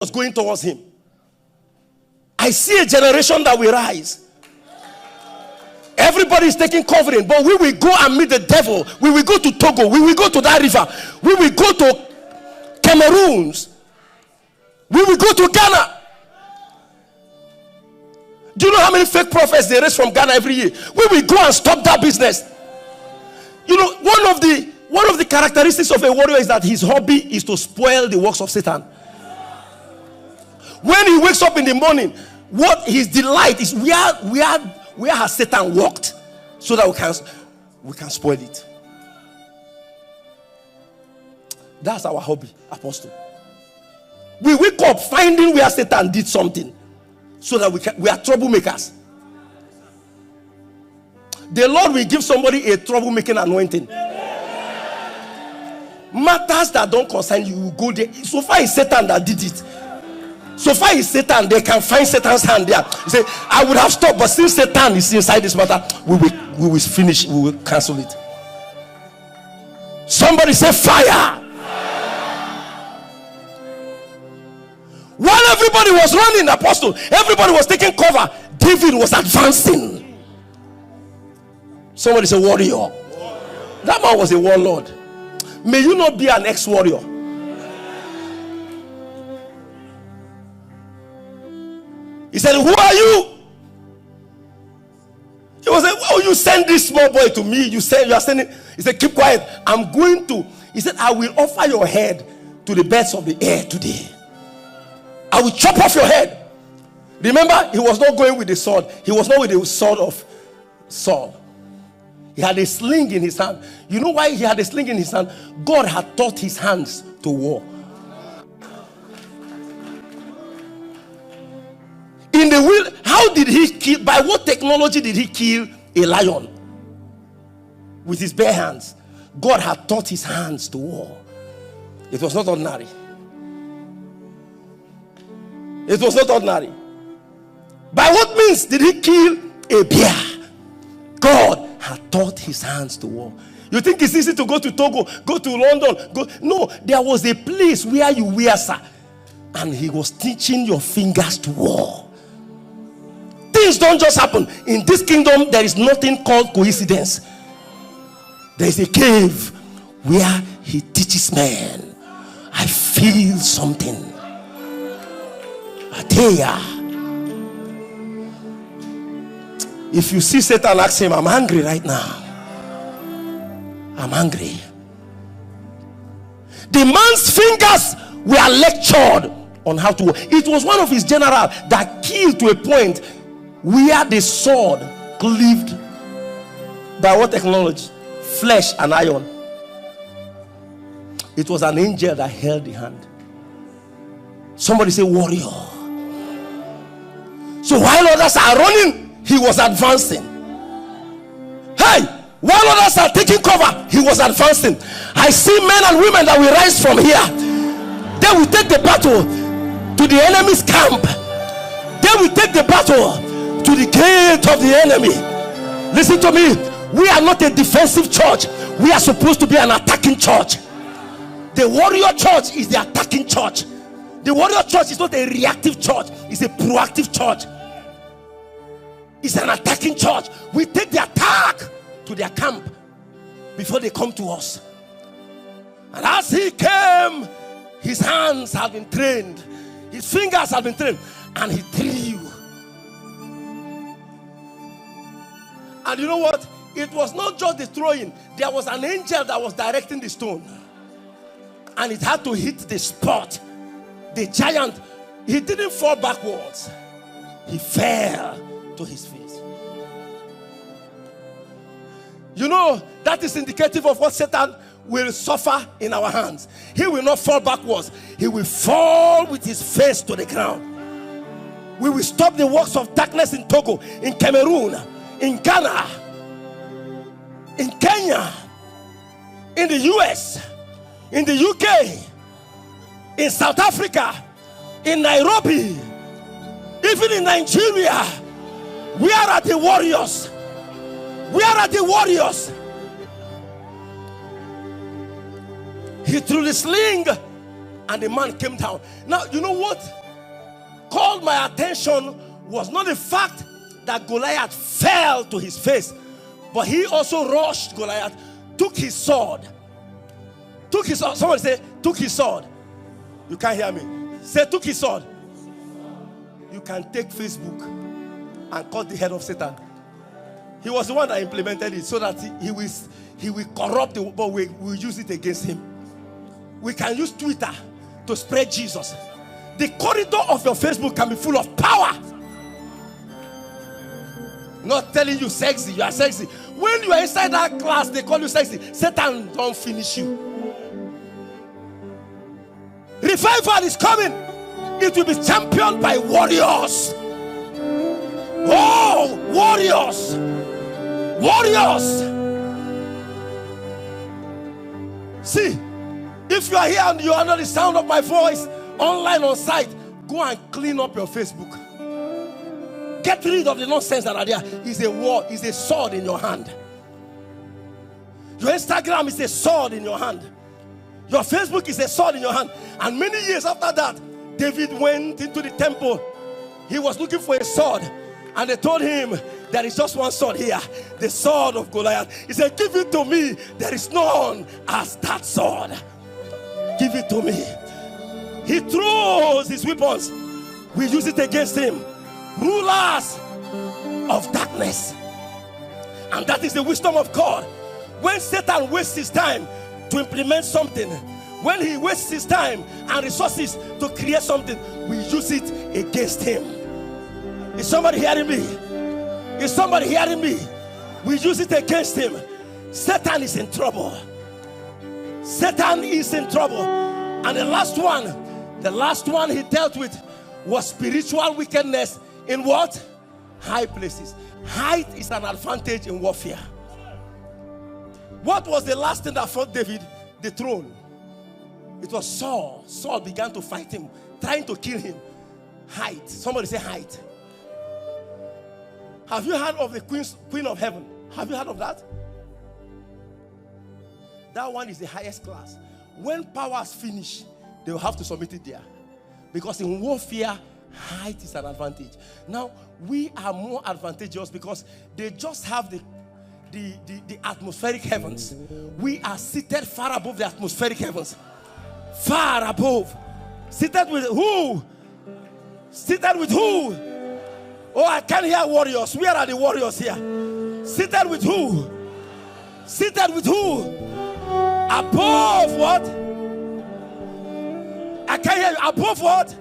was going towards him. I see a generation that will rise. Everybody is taking covering, but we will go and meet the devil. We will go to Togo. We will go to that river. We will go to Cameroons. We will go to Ghana. Do you know how many fake prophets they raise from Ghana every year? We will go and stop that business. You know, one of the characteristics of a warrior is that his hobby is to spoil the works of Satan. When he wakes up in the morning, what his delight is, where has Satan walked, so that we can spoil it. That's our hobby, Apostle. We wake up finding where Satan did something, so that we are troublemakers. The Lord will give somebody a troublemaking anointing. Matters that don't concern you, you go there. So far it's Satan that did it. So far it's Satan, they can find Satan's hand there. You say, I would have stopped, but since Satan is inside this matter, we will finish, we will cancel it. Somebody say fire. While everybody was running, Apostle, everybody was taking cover, David was advancing. Somebody say warrior. That man was a warlord. May you not be an ex-warrior. He said, who are you? He was like, why will you send this small boy to me? You are sending. He said, keep quiet. I'm going to. He said, I will offer your head to the birds of the air today. I will chop off your head. Remember, he was not going with the sword. He was not with the sword of Saul. He had a sling in his hand. You know why he had a sling in his hand? God had taught his hands to war. In the will, how did he kill? By what technology did he kill a lion? With his bare hands. God had taught his hands to war. It was not ordinary. It was not ordinary. By what means did he kill a bear? God had taught his hands to war. You think it's easy to go to Togo, go to London? No, there was a place where you wear, sir, and he was teaching your fingers to war. Things don't just happen. In this kingdom, there is nothing called coincidence. There is a cave where he teaches men. I feel something. I tell ya. If you see Satan, ask him, I'm angry right now. I'm angry. The man's fingers were lectured on how to work. It was one of his generals that killed to a point where the sword cleaved by what technology? Flesh and iron. It was an angel that held the hand. Somebody say warrior. So while others are running, he was advancing. Hey, while others are taking cover, he was advancing. I see men and women that will rise from here. They will take the battle to the enemy's camp. They will take the battle to the gate of the enemy. Listen to me. We are not a defensive church. We are supposed to be an attacking church. The warrior church is the attacking church. The warrior church is not a reactive church. It's a proactive church. It's an attacking church. We take the attack to their camp before they come to us. And as he came, his hands have been trained, his fingers have been trained, and he threw. And you know what? It was not just the throwing. There was an angel that was directing the stone, and it had to hit the spot. The giant, he didn't fall backwards. He fell to his feet. You know, that is indicative of what Satan will suffer in our hands. He will not fall backwards. He will fall with his face to the ground. We will stop the works of darkness in Togo, in Cameroon, in Ghana, in Kenya, in the US, in the UK, in South Africa, in Nairobi, even in Nigeria. Where are the warriors? Where are the warriors? He threw the sling and the man came down. Now, you know what called my attention was not the fact that Goliath fell to his face, but he also rushed Goliath, took his sword. Took his sword. Somebody say, took his sword. You can't hear me. Say, took his sword. You can take Facebook and cut the head of Satan. He was the one that implemented it so that he will corrupt the, but we will use it against him. We can use Twitter to spread Jesus. The corridor of your Facebook can be full of power. Not telling you sexy, you are sexy. When you are inside that class, they call you sexy. Satan don't finish you. Revival is coming. It will be championed by warriors. Oh, warriors. Warriors. See, if you are here and you are under the sound of my voice, online or site, go and clean up your Facebook. Get rid of the nonsense that are there. It's a war, it's a sword in your hand. Your Instagram is a sword in your hand. Your Facebook is a sword in your hand. And many years after that, David went into the temple. He was looking for a sword. And they told him, there is just one sword here, the sword of Goliath. He said, give it to me. There is none as that sword. Give it to me. He throws his weapons. We use it against him. Rulers of darkness. And that is the wisdom of God. When Satan wastes his time to implement something, when he wastes his time and resources to create something, we use it against him. Is somebody hearing me? Is somebody hearing me? We use it against him. Satan is in trouble. Satan is in trouble. And the last one he dealt with was spiritual wickedness in what? High places. Height is an advantage in warfare. What was the last thing that fought David? The throne. It was Saul. Saul began to fight him, trying to kill him. Height. Somebody say height. Have you heard of the Queen of Heaven? Have you heard of that? That one is the highest class. When powers finish, they will have to submit it there. Because in warfare, height is an advantage. Now, we are more advantageous because they just have the atmospheric heavens. We are seated far above the atmospheric heavens. Far above. Seated with who? Seated with who? Oh, I can't hear warriors. Where are the warriors here? Seated with who? Seated with who? Above what? I can't hear you. Above what?